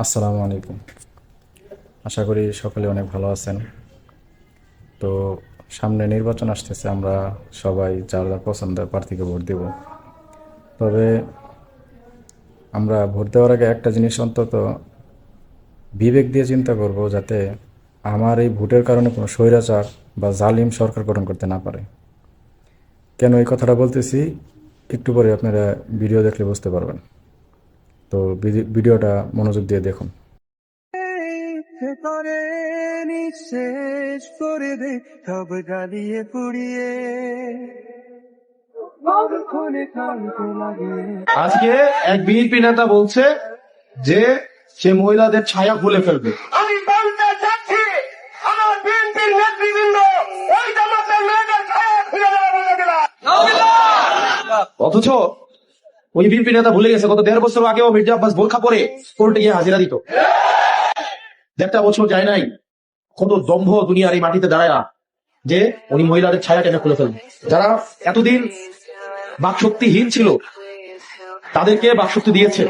আসসালামু আলাইকুম। আশা করি সকলে অনেক ভালো আছেন। তো সামনে নির্বাচন আসতেছে, আমরা সবাই যার যার পছন্দের প্রার্থীকে ভোট দেব। তবে আমরা ভোট দেওয়ার আগে একটা জিনিস অন্তত বিবেক দিয়ে চিন্তা করব, যাতে আমার এই ভোটের কারণে কোনো স্বৈরাচার বা জালিম সরকার গঠন করতে না পারে। কেন এই কথাটা বলতেছি, একটু পরে আপনারা ভিডিও দেখলে বুঝতে পারবেন। তো ভিডিওটা মনোযোগ দিয়ে দেখুন। করে নিঃশেষ করে দে সব জ্বালিয়ে পুড়িয়ে আজকে এক বিএনপি নেতা বলছে যে সে মহিলাদের ছায়া খুলে ফেলবে। আমি বলতে চাচ্ছি আমার বিএনপির নেতৃবৃন্দ ওই জামাতের মেয়েদের ছায়া খুলে দেওয়া বলে দিলাম। অথচ ওই বিএনপি নেতা ভুলে গেছে গত 1.5 বছর আগেও মির্জা আব্বাস বোরখা পরে কোর্টে গিয়ে হাজিরা দিত। 1.5 বছর যায় নাই, কত দম্ভ দুনিয়ার এই মাটিতে দাঁড়ায় যে উনি মহিলাদের ছায়া টেনে খুলে ফেলবে। যারা এতদিন বাকশক্তিহীন ছিল তাদেরকে বাকশক্তি দিয়েছে।